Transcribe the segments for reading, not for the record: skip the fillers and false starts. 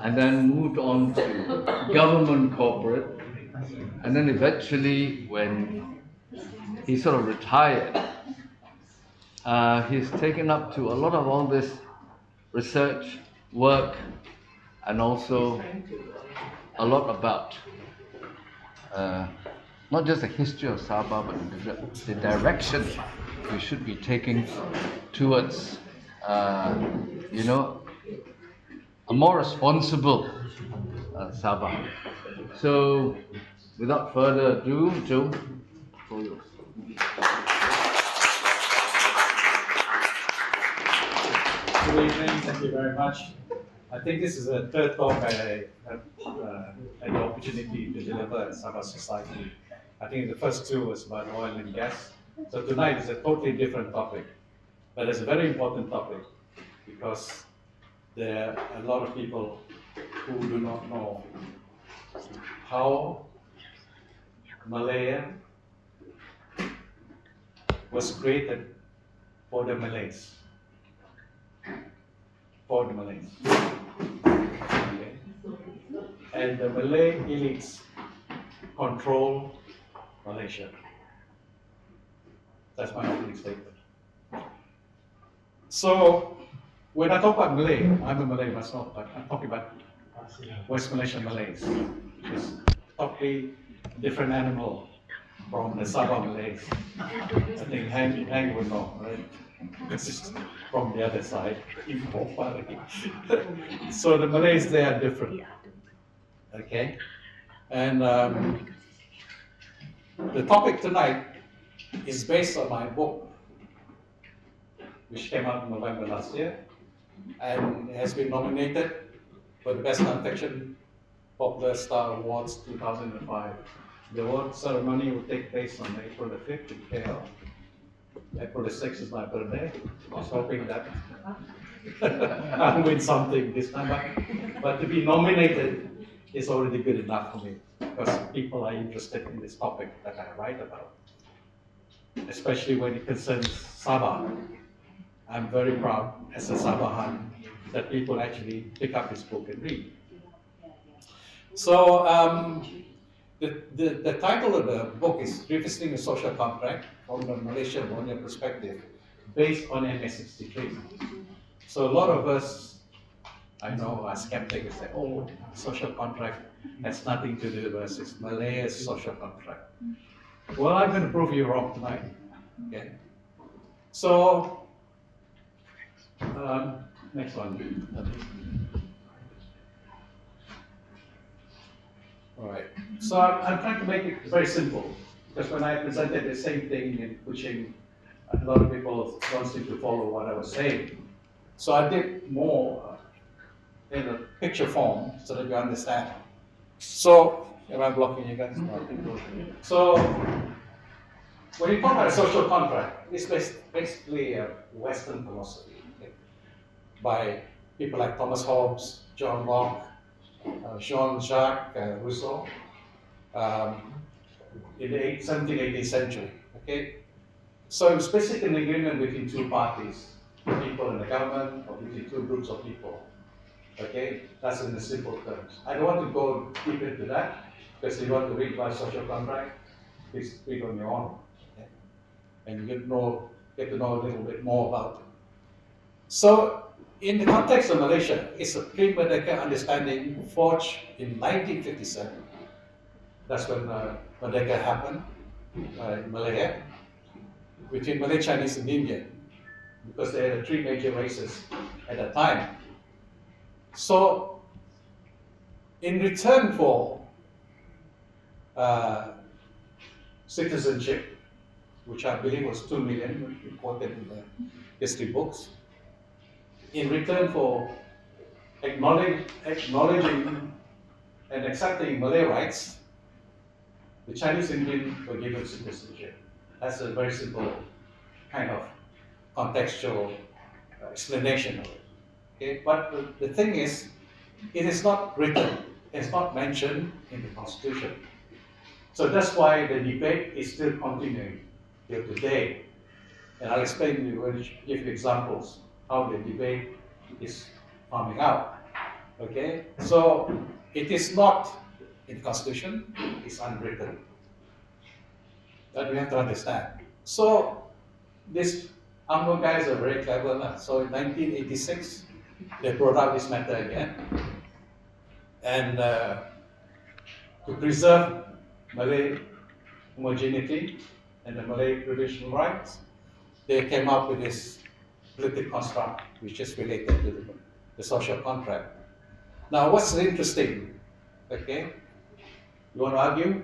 and then moved on to government corporate, and then eventually when he sort of retired, he's taken up to a lot of all this research work, and also a lot about not just the history of Sabah, but the direction we should be taking towards, a more responsible Sabah. So, without further ado, Joe, for yours. Good evening, thank you very much. I think this is the third talk I had the opportunity to deliver at Sabah Society. I think the first two was about oil and gas. So tonight is a totally different topic, but it's a very important topic because there are a lot of people who do not know how Malayan was created for the Malays. For the Malays. Okay. And the Malay elites control Malaysia. That's my opening statement. So, when I talk about Malay, I'm a Malay myself, but I'm talking about West Malaysian Malays, which is totally different animal from the Sabah Malays. I think Hang would know, right? This is from the other side, so the Malays, they are different. Okay? And the topic tonight is based on my book, which came out in November last year, and has been nominated for the Best Non-Fiction Popular Star Awards 2005. The award ceremony will take place on April the 5th in KL. April the 6th is my birthday. I was hoping that I'll win something this time, but to be nominated is already good enough for me because people are interested in this topic that I write about, especially when it concerns Sabah. I'm very proud as a Sabahan that people actually pick up this book and read. So the title of the book is Revisiting the Social Contract from the Malaysia Borneo Perspective, based on MA63. So a lot of us, I know, are skeptics, say, oh, social contract has nothing to do with us, it's Malay's social contract. Well, I'm going to prove you wrong tonight. Okay. So, next one. All right. So I'm trying to make it very simple, because when I presented the same thing in Kuching, a lot of people don't seem to follow what I was saying. So I did more in a picture form so that you understand. So, am I blocking you guys? No. So, when you talk about a social contract, it's basically a Western philosophy, okay, by people like Thomas Hobbes, John Locke, Jean-Jacques Rousseau, in the 17th, 18th century. Okay, so it's basically an agreement between two parties, people in the government, or between two groups of people. Okay, that's in the simple terms. I don't want to go deep into that because if you want to read my social contract, please read on your own, okay? And you get to know a little bit more about it. So, in the context of Malaysia, it's a pre-Merdeka understanding forged in 1957. That's when Merdeka happened in Malaya, between Malay, Chinese, and Indian, because they had three major races at that time. So, in return for citizenship, which I believe was 2 million, reported in the history books, in return for acknowledging and accepting Malay rights, the Chinese Indian were given citizenship. That's a very simple kind of contextual explanation of it. Okay? But the thing is, it is not written, it's not mentioned in the Constitution. So that's why the debate is still continuing till today. And I'll explain to you, give you examples how the debate is coming out. Okay, so it is not in the constitution, it's unwritten. That we have to understand. So these UMNO guys are very clever. So in 1986, they brought up this matter again. And to preserve Malay homogeneity and the Malay traditional rights, they came up with this political construct which is related to the social contract. Now, what's interesting? Okay, you want to argue?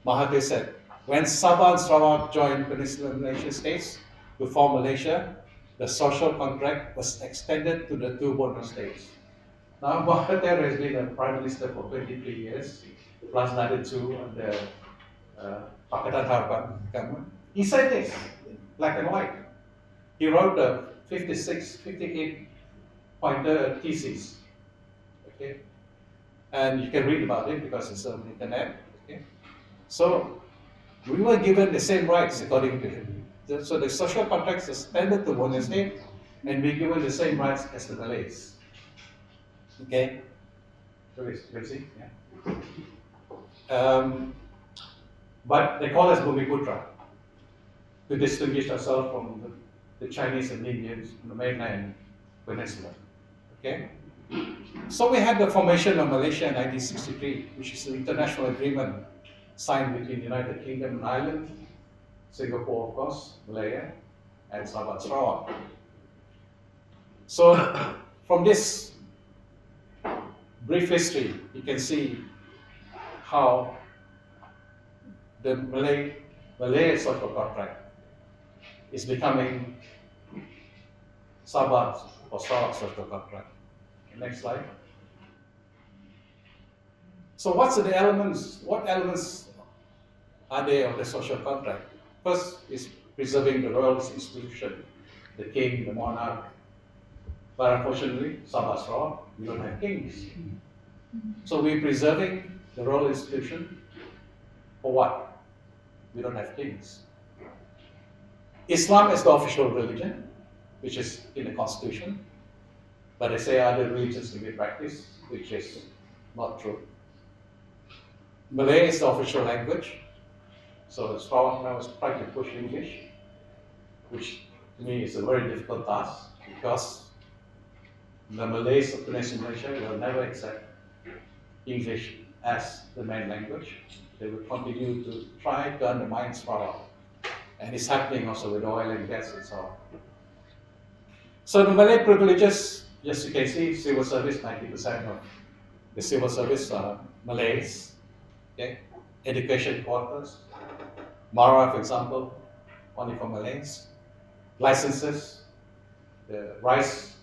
Mahathir said, when Sabah and Sarawak joined Peninsular Malaysian states to form Malaysia, the social contract was extended to the two Borneo states. Now, Mahathir has been a prime minister for 23 years, plus another two under Pakatan Harapan government. He said this, black and white. He wrote a 58 pointer thesis. Okay, and you can read about it because it's on the internet. Okay, so we were given the same rights according to him. So the social contract is extended to Borneo State, and we're given the same rights as the Malays. Okay, so it's crazy. Yeah. But they call us Bumiputra to distinguish ourselves from the Chinese and Indians in the mainland peninsula. Okay? So we had the formation of Malaysia in 1963, which is an international agreement signed between the United Kingdom and Ireland, Singapore, of course, Malaya, and Sabah and Sarawak. So from this brief history, you can see how the Malay social contract is becoming Sabah or Sarawak social contract. Next slide. So what's the elements? What elements are there of the social contract? First is preserving the royal institution, the king, the monarch. But unfortunately, Sabah Sarawak, we don't have kings. So we're preserving the royal institution for what? We don't have kings. Islam is the official religion, which is in the constitution. But they say other religions can be practiced, which is not true. Malay is the official language. So Sarawak now is trying to push English, which to me is a very difficult task because the Malays of Peninsular Malaysia will never accept English as the main language. They will continue to try to undermine Sarawak. And it's happening also with oil and gas and so on. So the Malay privileges, as you can see, civil service, 90% of the civil service are Malays. Okay? Education quotas. Mara, for example, only for Malays. Licenses, the rice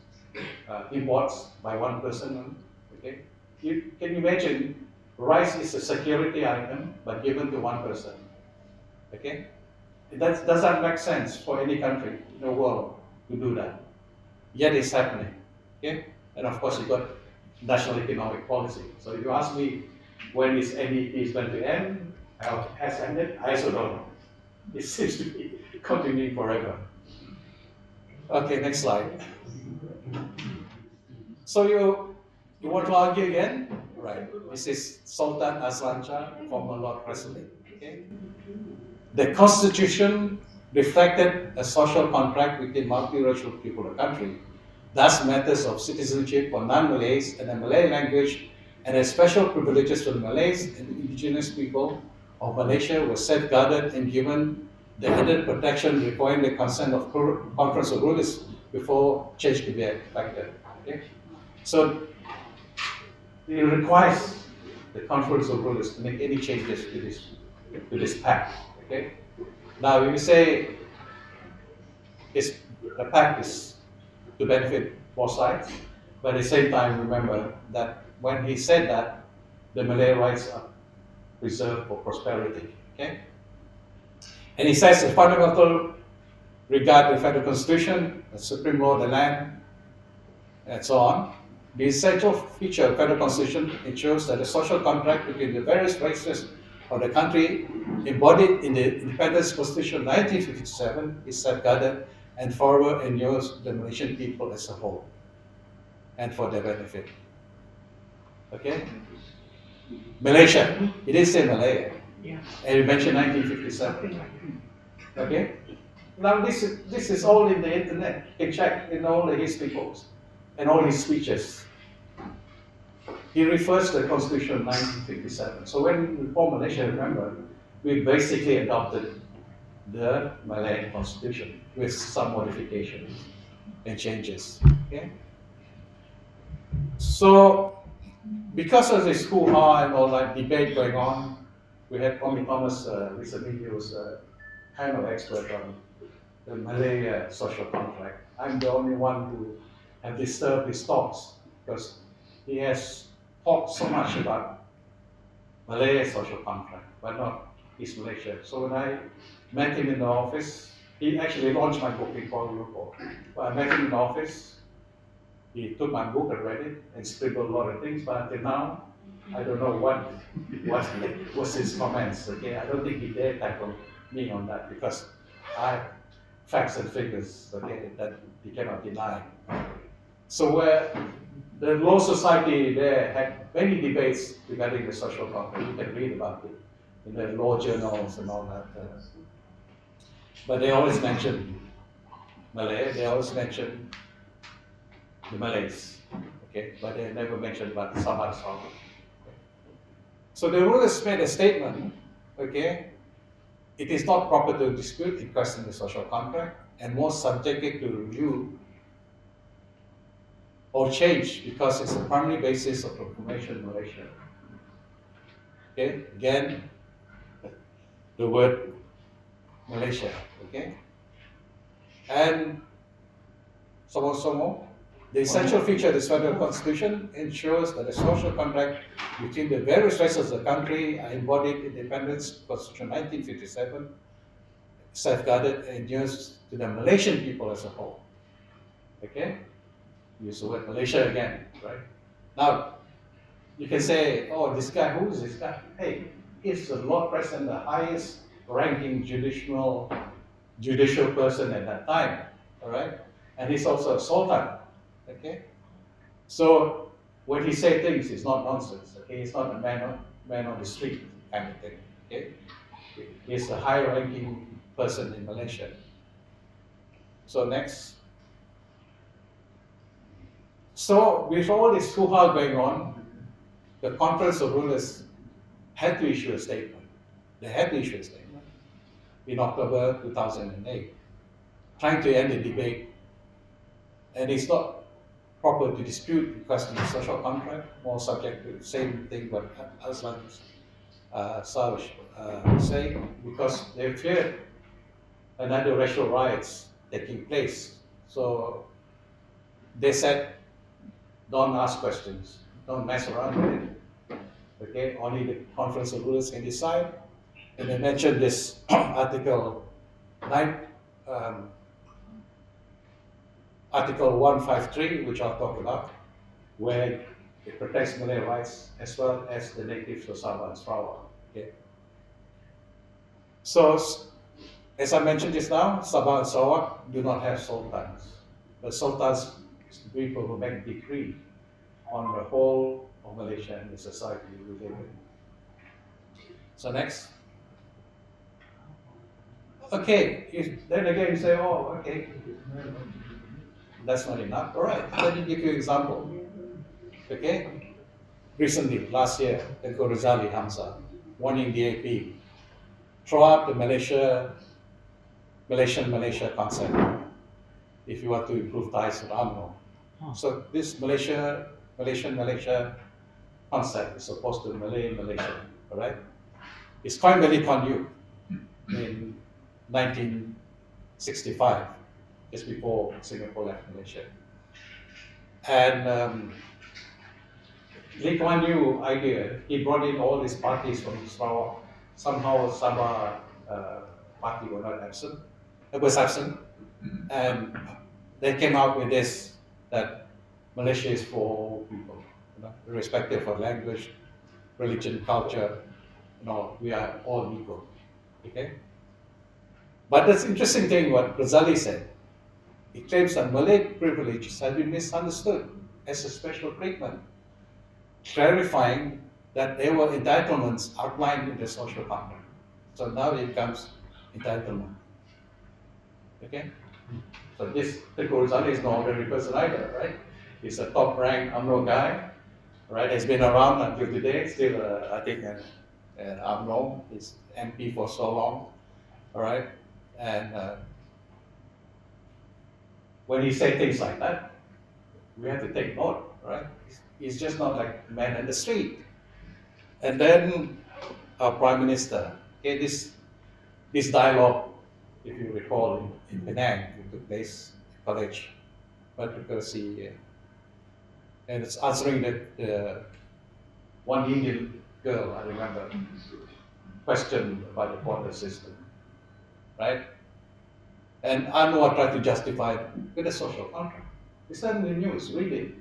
imports by one person. Okay? Can you imagine, rice is a security item, but given to one person. Okay? That doesn't make sense for any country in the world to do that. Yet it's happening. Okay? And of course, you've got national economic policy. So if you ask me when this NEP is going to end, how it has ended, I also don't know. It seems to be continuing forever. Okay, next slide. So you want to argue again? Right. This is Sultan Azlan Shah, former Lord President. Okay? The Constitution reflected a social contract between multiracial people of the country. Thus, matters of citizenship for non-Malays and the Malay language and the special privileges for the Malays and indigenous people of Malaysia were safeguarded and given the added protection requiring the consent of Conference of Rulers before change could be effected. Okay? So it requires the Conference of Rulers to make any changes to this pact. Okay? Now, when we say the pact is to benefit both sides, but at the same time, remember that when he said that, the Malay rights are preserved for prosperity. Okay? And he says the fundamental regard the federal constitution, the supreme law of the land, and so on. The essential feature of federal constitution ensures that the social contract between the various races of the country embodied in the Independence Constitution of 1957 is safeguarded and forever endures the Malaysian people as a whole and for their benefit. Okay? Malaysia. He didn't say Malaya. And he mentioned 1957. Okay? Now this is all in the internet. You can check in all the history books and all his speeches. He refers to the Constitution of 1957. So when we formed Malaysia, remember, we basically adopted the Malayan Constitution with some modifications and changes. Okay? So because of this hoo-ha and all that debate going on, we had Tommy Thomas recently. He was a panel expert on the Malay social contract. I'm the only one who have disturbed his thoughts because he has talked so much about Malay social contract, but not East Malaysia. So when I met him in the office, he actually launched my book in Kuala Lumpur. When I met him in the office, he took my book and read it and scribbled a lot of things, but until now, I don't know what was his comments. Okay, I don't think he dared tackle me on that because I have facts and figures. Okay, that he cannot deny. So where the Law Society there had many debates regarding the social contract. You can read about it in the law journals and all that. But they always mention Malay. They always mention the Malays, okay, but they never mentioned about Sabah Sarawak. So the rulers made a statement, okay, it is not proper to dispute in question the social contract and more subjected to review or change because it's the primary basis of proclamation in Malaysia. Okay, again, the word Malaysia, okay, and so the essential feature of this federal constitution ensures that the social contract between the various races of the country are embodied in the independence constitution 1957, safeguarded and endures to the Malaysian people as a whole. Okay? Use the word Malaysia again, right? Now, you can say, oh, this guy, who is this guy? Hey, he's the Lord President, the highest ranking judicial person at that time, all right? And he's also a sultan, okay? So when he say things, it's not nonsense, okay? He's not a man on the street kind of thing, okay? He's a high-ranking person in Malaysia. So next. So with all this hoo-ha going on, the Conference of Rulers had to issue a statement. They had to issue a statement in October 2008, trying to end the debate. And it's not proper to dispute the question of social contract, more subject to the same thing what Aslan Savage saying, because they feared another racial riots taking place. So they said, don't ask questions, don't mess around with it. Okay, only the Conference of Rulers can decide. And they mentioned this Article 9, Article 153, which I'll talk about, where it protects Malay rights as well as the natives of Sabah and Sarawak. Okay. So, as I mentioned just now, Sabah and Sarawak do not have sultans. But sultans is the people who make decree on the whole of Malaysia and the society we live in. So next. Okay, then again you say, oh, okay, that's not enough. All right, let me give you an example. Okay, recently, last year, Tengku Razali Hamza warning DAP, throw out the Malaysia concept if you want to improve ties with UMNO. So this Malaysia concept is supposed to be Malaysia, all right? It's coined by Lee Kuan Yew in 1965, just before Singapore left Malaysia. And Lee Kuan Yew idea, he brought in all these parties from Sarawak. Somehow Sabah party was absent. And they came out with this, that Malaysia is for all people, irrespective of language, religion, culture, we are all equal, okay? But that's interesting thing what Razali said. He claims that Malay privileges have been misunderstood as a special treatment. clarifying that there were entitlements outlined in the social contract. So now it becomes entitlement. Okay? So this Teku Rizali is no ordinary person either, right? He's a top ranked UMNO guy, right? He's been around until today, still, I think, an UMNO. He's MP for so long, all right? And when he say things like that, we have to take note, right? He's just not like a man in the street. And then our Prime Minister, okay, this dialogue, if you recall, in Penang, it took place in college, but because he, and it's answering the one Indian girl, I remember, question about the quota system, right? And Anwar tried to justify it with a social contract. It's not in the news, read it.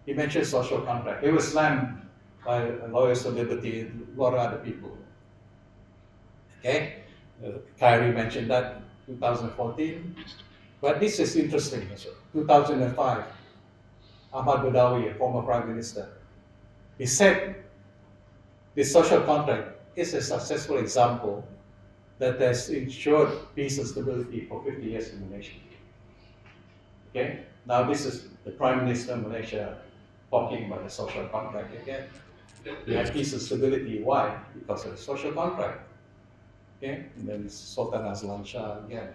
He mentioned social contract. He was slammed by Lawyers for Liberty and a lot of other people. Okay? Kyrie mentioned that 2014. But this is interesting. 2005, Ahmad Badawi, a former prime minister, he said this social contract is a successful example that has ensured peace and stability for 50 years in Malaysia. Okay? Now this is the Prime Minister of Malaysia talking about the social contract again. We have peace and stability. Why? Because of the social contract. Okay? And then Sultan Azlan Shah again.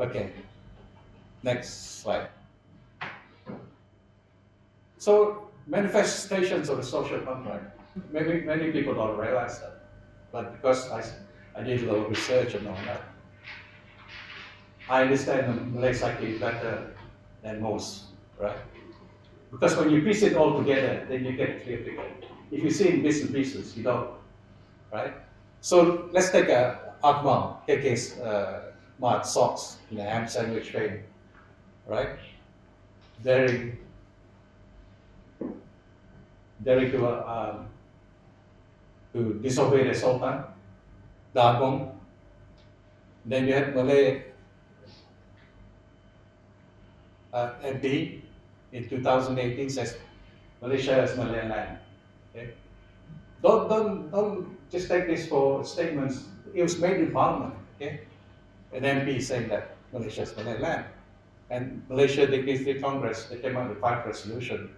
Okay. Next slide. So manifestations of the social contract. Maybe many people don't realize that. But because I did a little research and all that, I understand the Malay psyche better than most, right? Because when you piece it all together, then you get a clear picture. If you see in bits and pieces, you don't, right? So let's take Akmal, KK's mud socks in a ham sandwich frame, right? Daring to disobey the Sultan, Dagong. Then you had Malay MP in 2018 says Malaysia is Malayan land. Okay? Don't just take this for statements. It was made in Parliament. Okay? An MP saying that Malaysia is Malayan land. And Malaysia Dignity Congress, they came out with 5 resolution,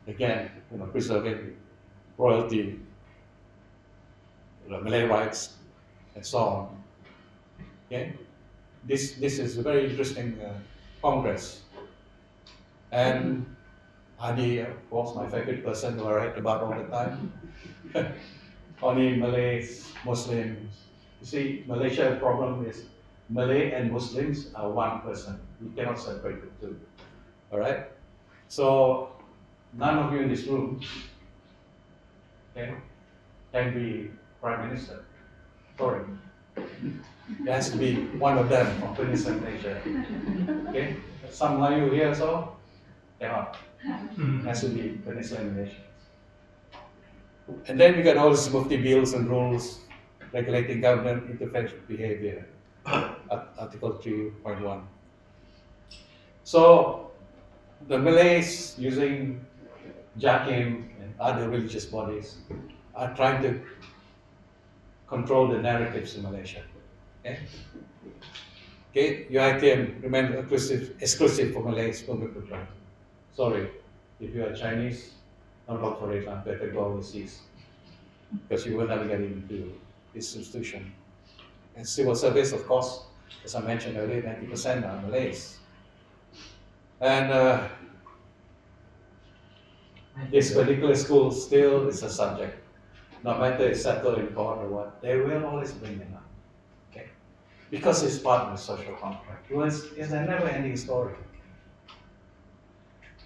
again, preserving royalty, Malay rights, and so on. Okay? This is a very interesting Congress. And Adi, of course, my favorite person who I write about all the time. Only Malays, Muslims. You see, Malaysia's problem is Malay and Muslims are one person. You cannot separate the two. All right? So, none of you in this room, okay, can be Prime Minister. Sorry. It has to be one of them from Peninsular Malaysia. Okay? Some of you here, so cannot. It has to be Peninsular Malaysia. And then we got all these mufti bills and rules regulating government interference behavior, Article 3.1. So the Malays using JAKIM and other religious bodies are trying to control the narratives in Malaysia. Okay? Okay, UITM, remember, exclusive for Malays, sorry, if you are Chinese, don't vote for it, better go overseas, because you will never get into this institution. And civil service, of course, as I mentioned earlier, 90% are Malays. And this particular school still is a subject. No matter it's settled in court or what, they will always bring it up. Okay? Because it's part of the social contract. It's a never ending story.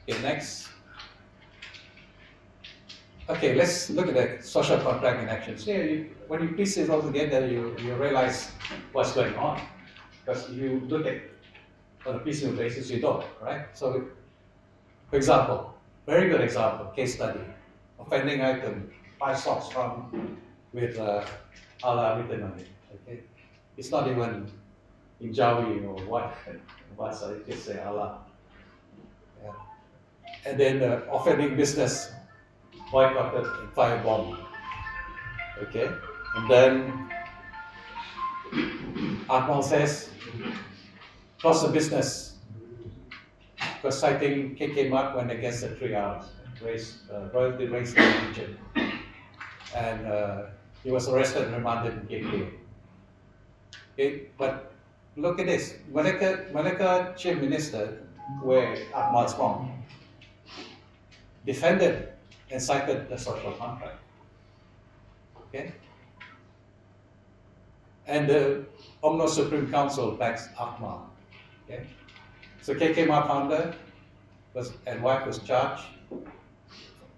Okay, next. Okay, let's look at the social contract in action. So when you piece it all together, you realize what's going on. Because you look at on a piecemeal basis, you don't, right? So, for example, very good example, case study, offending item, 5 socks from with Allah written on it. Okay, it's not even in Jawi or what, so it just say Allah. Yeah. and then offending business boycotted and firebombed. Okay, and then Akmal says, close the business because citing KK Mark went against the 3 Rs, royalty raised in the region, and he was arrested and remanded in KK. Okay, but look at this, Malacca Chief Minister, where Akmal's from, defended and cited the social contract. Okay, and the UMNO Supreme Council backs Akmal. Okay, so KK Mark founder and wife was charged,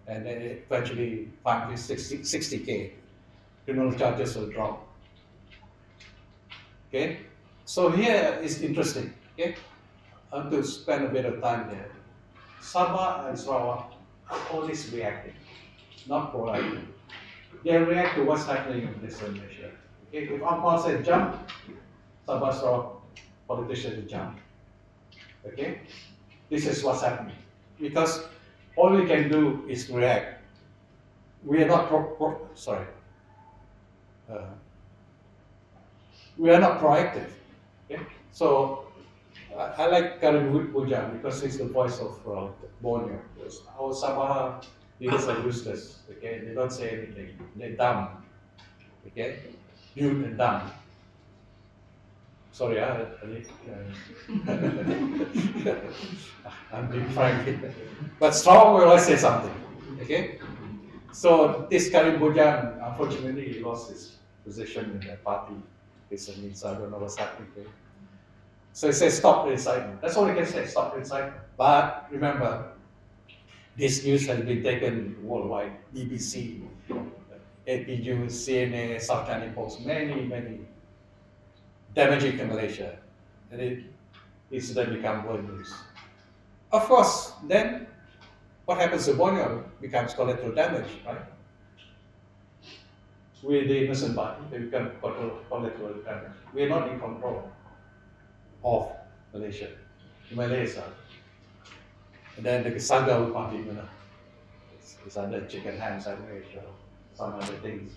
and then eventually fined 60K. Criminal charges were dropped. Okay, so here is interesting. Okay, I want to spend a bit of time there. Sabah and Sarawak are always reacting, not proactive. They react to what's happening in this Malaysia. Okay, if Akmal said jump, Sabah Sarawak politicians jump. Okay, this is what's happening because all we can do is react. We are not we are not proactive. Okay? So I like Karim Bujang because he's the voice of Borneo. Our Sabah leaders are useless. Okay, they don't say anything. They're dumb. Okay, mute and dumb. Sorry, I'm being frank. But strong will always say something. Okay. So this Karim Bujang, unfortunately, he lost his position in the party recently, so I don't know what's happening there. So he says, stop the incitement. That's all he can say, stop the incitement. But remember, this news has been taken worldwide, BBC, AP News, CNA, South China Post, many damaging to Malaysia. And it's then become world news. Of course, then what happens to Borneo becomes collateral damage, right? We're the innocent party, they become collateral damage. We're not in control of Malaysia. Malaysia. And then the saga will continue. It's under chicken hand sandwich or some other things.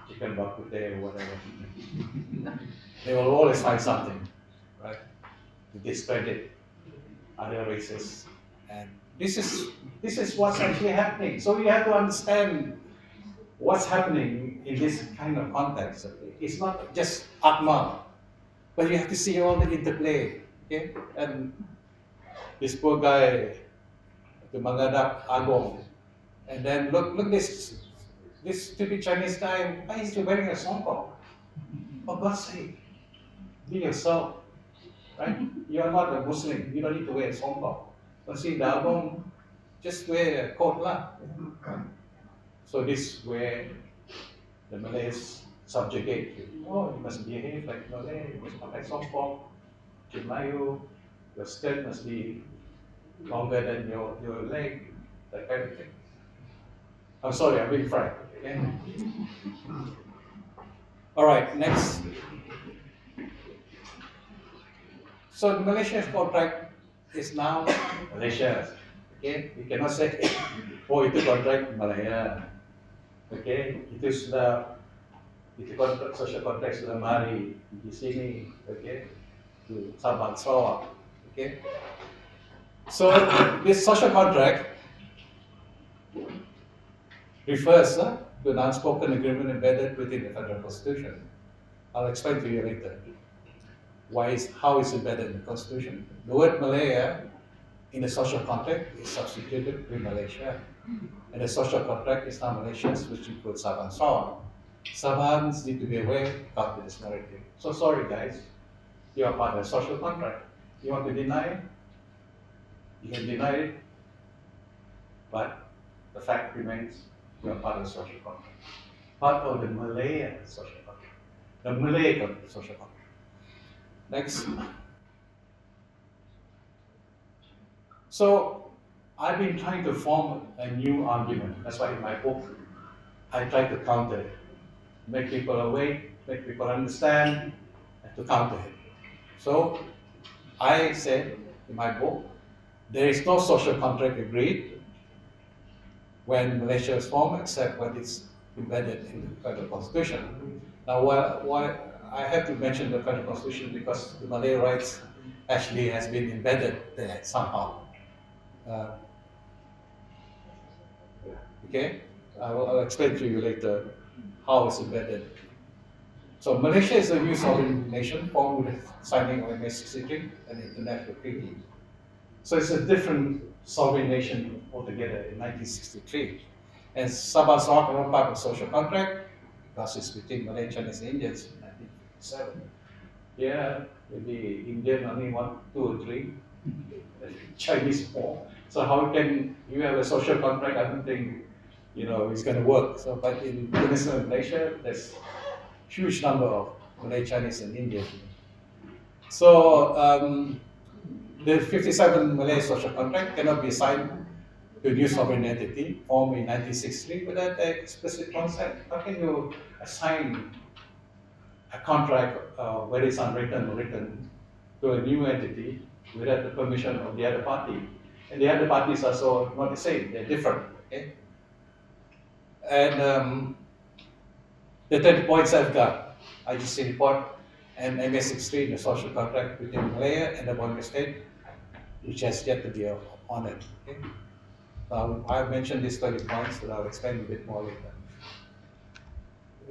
Chicken bakute or whatever. They will always find something, right? To discredit other races. And this is what's actually happening. So you have to understand what's happening in this kind of context. It's not just Akmal, but you have to see all the interplay. Okay? And this poor guy, the Mangadap Agong, and then look this stupid Chinese guy, why is he wearing a songkok? For God's sake, be yourself, right? You are not a Muslim, you don't need to wear a songkok. But see, the Agong, just wear a coat lah. So this is where the Malays subjugate you. Oh, you must behave like Malay, you must pakai songkok, Melayu, your skirt must be longer than your leg, that kind of thing. I'm sorry, I'm being frank. Okay? All right, next. So the Malaysian contract is now Malaysia. Okay, you cannot say, oh itu kontrak Malayan. Okay, itu kontrak social contract sudah mari di sini. Okay, to Sabah Sarawak. Okay, so this social contract refers to an unspoken agreement embedded within the federal constitution. I'll explain to you later how it's embedded in the constitution. The word Malaya in the social contract is substituted with Malaysia. And the social contract is now Malaysians, which includes Sabah and Sarawak. Sabahans need to be aware about this narrative. So sorry guys, you are part of the social contract. You want to deny it? You can deny it, but the fact remains you are part of the social contract. Part of the Malayan social contract. The Malay social contract. Next. So I've been trying to form a new argument. That's why in my book, I try to counter it. Make people awake, make people understand, and to counter it. So I said in my book, There is no social contract agreed when Malaysia is formed, except when it's embedded in the federal constitution. Now, why I have to mention the federal constitution because the Malay rights actually has been embedded there somehow. Uh, okay, I'll explain to you later how it's embedded. So Malaysia is a new sovereign nation formed with signing of MA63, an international treaty. So it's a different sovereign nation altogether in 1963. And Sabah Sarawak are not part of social contract because it's between Malay, Chinese, and Indians in 1957. Yeah, maybe Indian only one, two or three, Chinese more. So how can you have a social contract? I don't think it's going to work. So, but in Indonesia and Malaysia, there's huge number of Malay, Chinese, and Indian. So the 57 Malay social contract cannot be assigned to a new sovereign entity formed in 1963 without an explicit consent. How can you assign a contract, whether it's unwritten or written, to a new entity without the permission of the other party? And the other parties are so not the same; they're different. Okay, and the 30 points I've got, IGC report and MA63, the social contract between Malaya and the Borneo state, which has yet to be honored. Okay? I've mentioned these 30 points, but I'll explain a bit more later.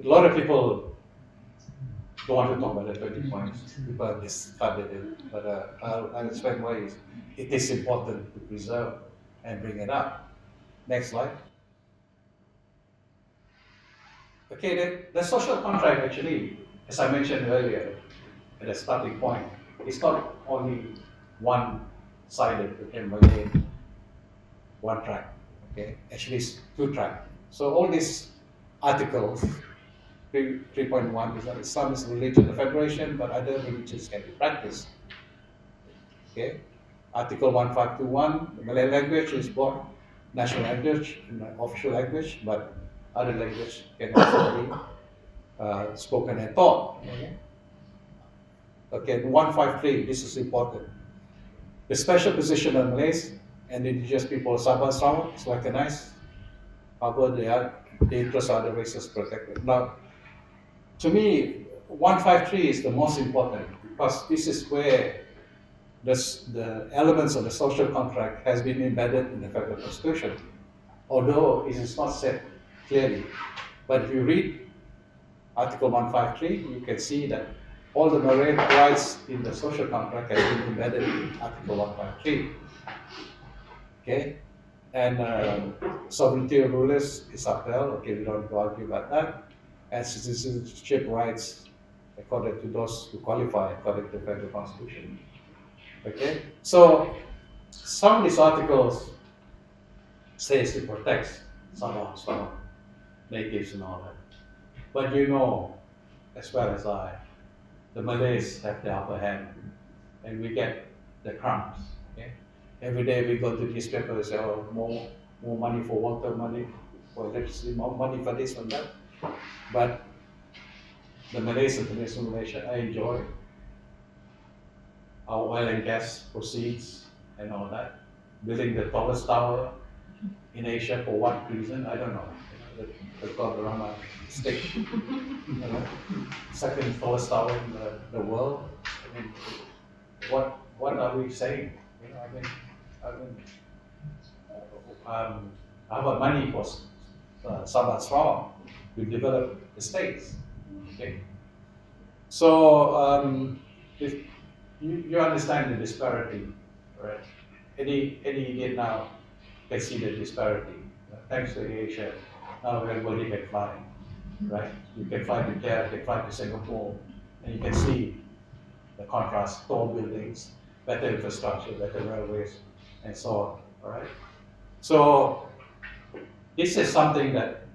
A lot of people don't want to talk about the 30 points. People have discarded it, but I'll explain why it is important to preserve and bring it up. Next slide. Okay, the social contract actually, as I mentioned earlier, at the starting point, it's not only one-sided, okay, Malay, one track, okay, actually it's two track. So all these articles, 3.1 is that Islam is a religion of federation, but other religions can be practiced. Okay, Article 1521, the Malay language is both national language and official language, but other language can also be spoken and taught. Okay, 153, this is important. The special position of Malays and indigenous people of Sabah and Sarawak is recognized. However, the interests of other races protected. Now, to me, 153 is the most important because this is where the elements of the social contract has been embedded in the federal constitution, although it is not said clearly. But if you read Article 153, you can see that all the Malay rights in the social contract have been embedded in Article 153. Okay, and sovereignty of rulers is upheld. Okay, we don't argue about that. And citizenship rights according to those who qualify according to the federal constitution. Okay, so some of these articles says it protects some natives and all that. But as well as I, the Malays have the upper hand, and we get the crumbs. Okay? Every day we go to newspaper and say, oh, more money for water, money for electricity, more money for this and that. But the Malays and Malaysia, I enjoy our oil and gas proceeds and all that. Building the tallest tower in Asia for what reason? I don't know. The Rama stick, second tallest tower in the world. I mean, what are we saying? How about money for Sabah Sarawak to develop the states? Okay. So if you understand the disparity, right? Any Indian now can see the disparity. Thanks to Asia, now everybody can fly, right? You can fly to Canada, you can fly to Singapore, and you can see the contrast: tall buildings, better infrastructure, better railways, and so on. All right. So this is something that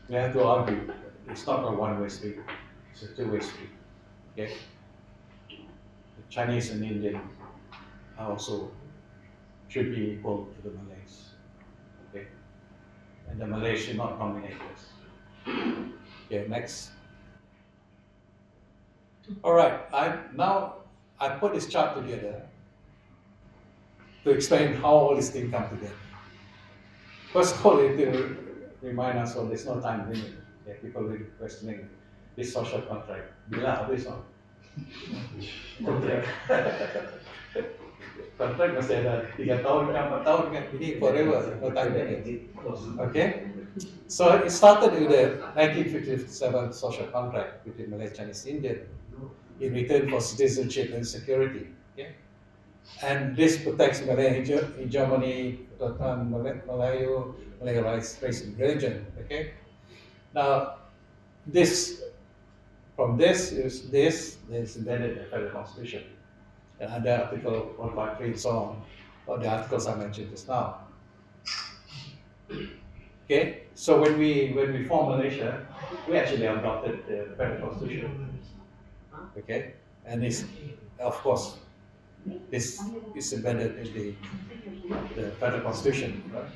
we have to argue. It's not a one-way street; it's a two-way street. Okay. The Chinese and Indian are also should be equal to the Malays. Okay. And the Malays should not dominate this. Okay, next. All right, I put this chart together to explain how all these things come together. First of all, it will remind us that there's no time limit. Yeah, people will be questioning this social contract. Bila habis no? Contract. Contract masih ada 3 tahun, 4 tahun kan? Ini forever, no time limit. Okay? So it started with the 1957 social contract between Malaysia and East India in return for citizenship and security. Okay? And this protects Malay hegemony, Malay rights, race and religion. Okay? Now, from this is embedded in the Federal Constitution. And under Article 153 and so on, or the articles I mentioned just now. Okay, so when we formed Malaysia, we actually adopted the Federal Constitution. Okay, and this, of course, this is embedded in the Federal Constitution, right?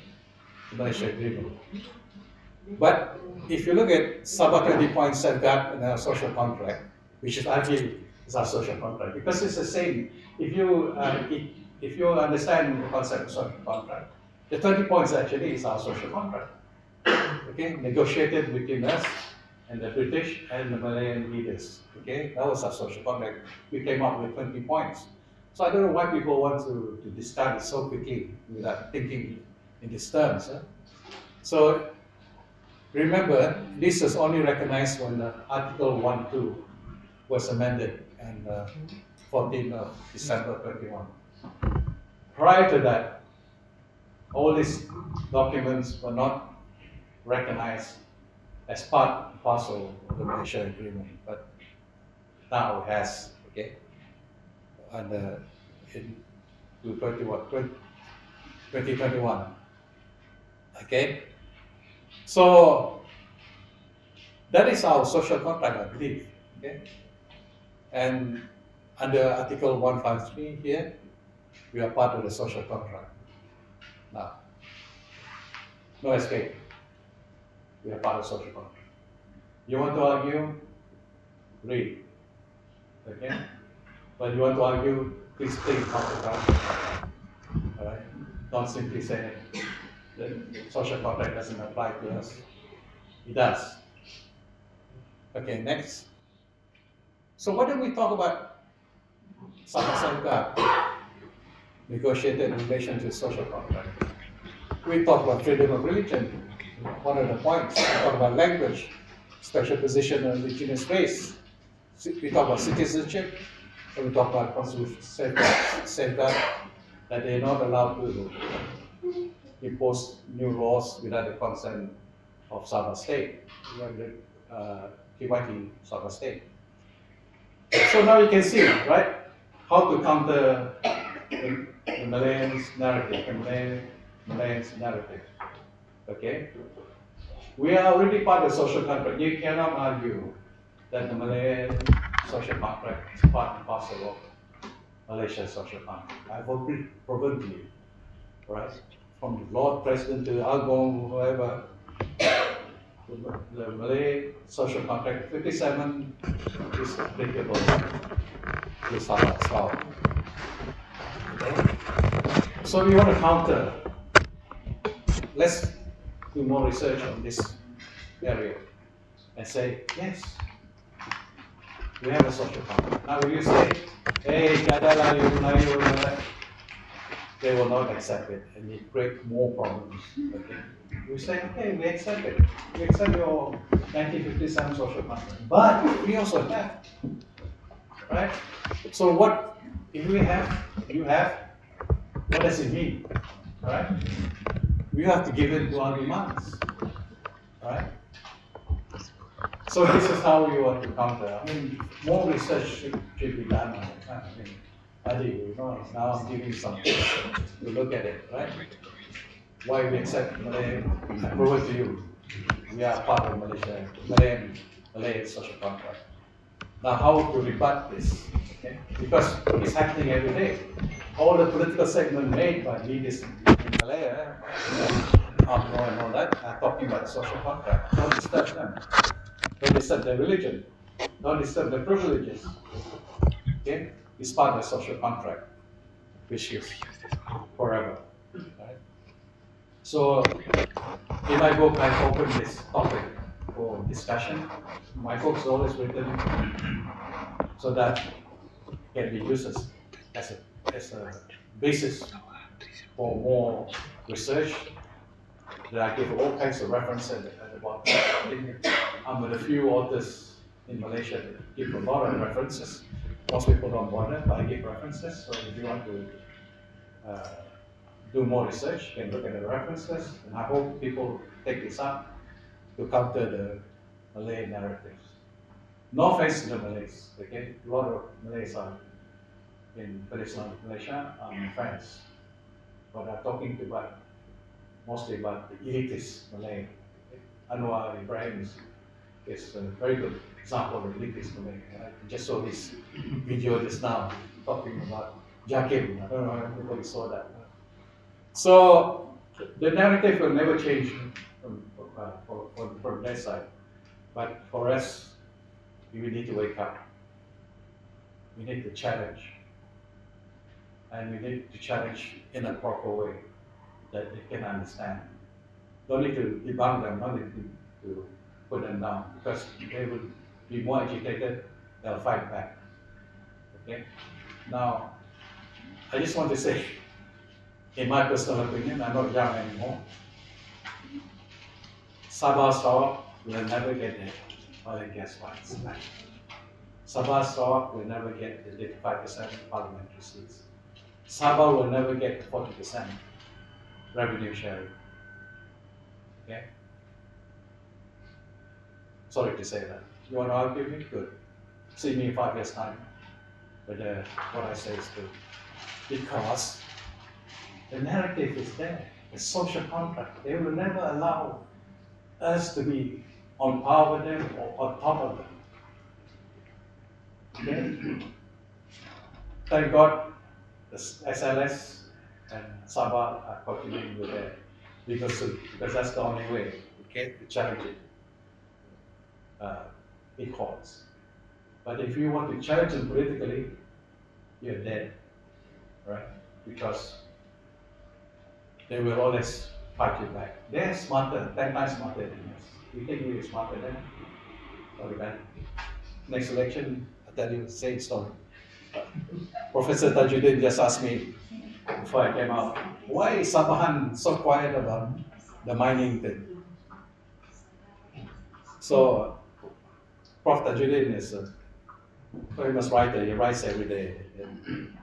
The Malaysia Agreement. But if you look at Sabah 20 points safeguard in our social contract, which is actually is our social contract, because it's the same. If you understand the concept of social contract, the 20 points actually is our social contract. Okay, negotiated between us and the British and the Malayan leaders. Okay, that was our social contract. We came up with 20 points. So I don't know why people want to discard it so quickly without thinking in these terms. So remember, this was only recognized when Article 1.2 was amended on 14th of December 21. Prior to that, all these documents were not recognized as part and parcel of the Malaysia Agreement, but now it has, okay? And in 2021, okay? So that is our social contract, I believe, okay? And under Article 153 here, we are part of the social contract. Now, no escape. We are part of the social contract. You want to argue? Read. Okay? But you want to argue, please think about the contract. All right? Don't simply say the social contract doesn't apply to us. It does. Okay, next. So what do we talk about Sabah safeguard negotiated in relation to social contract? We talk about freedom of religion, one of the points. We talk about language, special position of indigenous race. We talk about citizenship, and we talk about constitutional safeguard that they are not allowed to impose new laws without the consent of Sabah state, KYT Sabah state. So now you can see, right, how to counter the Malayan's narrative, Malayan's narrative. Okay? We are already part of the social contract. You cannot argue that the Malayan social contract is part and parcel of Malaysia's social contract. I've already proven to you, right? From the Lord President to Agong, whoever, the Malay social contract 57 is applicable to Sabah as well. Okay? So we want to counter. Let's do more research on this area and say, yes, we have a social contract. Now will you say, hey, they will not accept it and it create more problems. Okay? We say, okay, we accept it. We accept your 1957 social contract. But we also have, right? So what, if we have, you have, what does it mean? Right? We have to give in to our demands. Right? So this is how we want to counter. I mean, more research should be done on it. I mean, Adi, now I'm giving some tips to look at it, right? Why we accept Malay, I prove it to you. We are part of Malaysia, Malay social contract. Now how to rebut this? Okay? Because it's happening every day. All the political segment made by leaders in Malaya, and all that, are talking about the social contract. Don't disturb them. Don't disturb their religion. Don't disturb their privileges. Okay? is part of the social contract, which is forever. Right? So in my book, I've opened this topic for discussion. My book's always written so that it can be used as a basis for more research. That I give all kinds of references at the bottom. I'm with a few authors in Malaysia that give a lot of references. Most people don't bother, but I give references. So if you want to do more research, you can look at the references. And I hope people take this up to counter the Malay narratives. No offense to the Malays, okay? A lot of Malays are in Peninsular Malaysia, my friends. But I'm talking about mostly about the elitist Malay. Anwar Ibrahim is a very good example of elitist Malay. I just saw this video just now talking about Jakim. I don't know if anybody saw that. So the narrative will never change from their side. But for us, we need to wake up. We need to challenge. And we need to challenge in a proper way that they can understand. Don't need to debunk them, don't need to put them down, because they will be more agitated, they'll fight back. Okay? Now, I just want to say, in my personal opinion, I'm not young anymore. Sabah Sarawak will never get the oil and gas rights back. Sabah Sarawak will never get the 85% parliamentary seats. Sabah will never get 40% revenue sharing. Okay? Sorry to say that. You want to argue with me? Good. See me in 5 years' time. But what I say is true. Because the narrative is there. The social contract. They will never allow us to be on par with them or on top of them. Okay? Thank God the SLS and Sabah are continuing with that because that's the only way, okay, to challenge it. It calls. But if you want to challenge them politically, you're dead, right? Because they will always fight you back. They're smarter, 10 times smarter than us. You think we're smarter than them? Sorry, man. Next election, I'll tell you the same story. Professor Tajuddin just asked me before I came out, why is Sabahan so quiet about the mining thing? So, Prof. Tajuddin is a famous writer. He writes every day in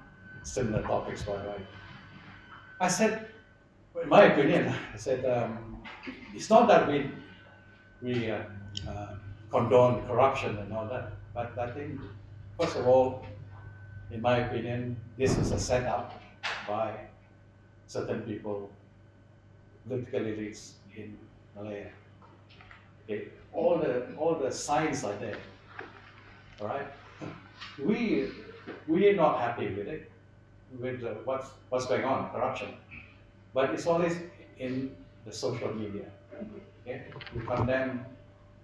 similar topics. I said, in my opinion, I said, it's not that we condone corruption and all that, but I think, first of all, in my opinion, this is a setup by certain people, political elites in Malaya. Okay, all the signs are there. All right, we are not happy with it, with what's going on, corruption. But it's always in the social media. Okay, we condemn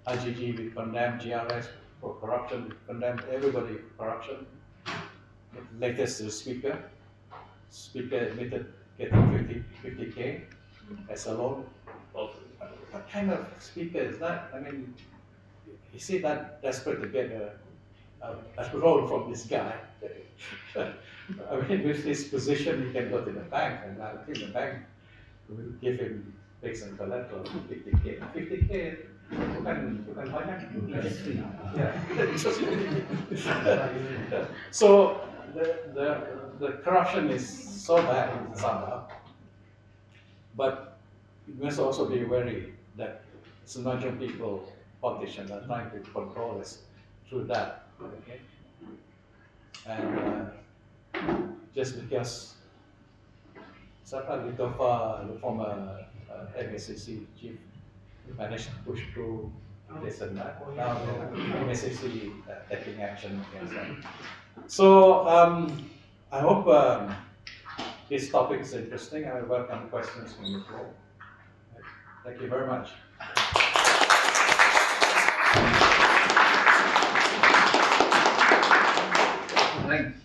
IGG, we condemn GRS for corruption, we condemn everybody for corruption. Latest the speaker admitted getting 50K as a loan. What kind of speaker is that? I mean, is he that desperate to get a loan from this guy? I mean, with his position, he can go to the bank, and I think the bank will give him fixed and collateral 50K. 50K, bukan banyak. Yeah. So the corruption is so bad in Sabah, but you must also be wary that Semenanjung people, politicians, are trying to control us through that. Okay? And just because Sapa Litofa, the former MA63 chief, managed to push through this and that, now the MA63 taking action against them. So I hope this topic is interesting. I welcome questions from the floor. Thank you very much. Thanks.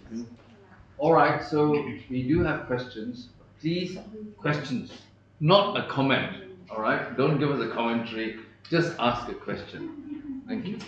All right, so we do have questions. Please, questions, not a comment. All right, don't give us a commentary. Just ask a question. Thank you.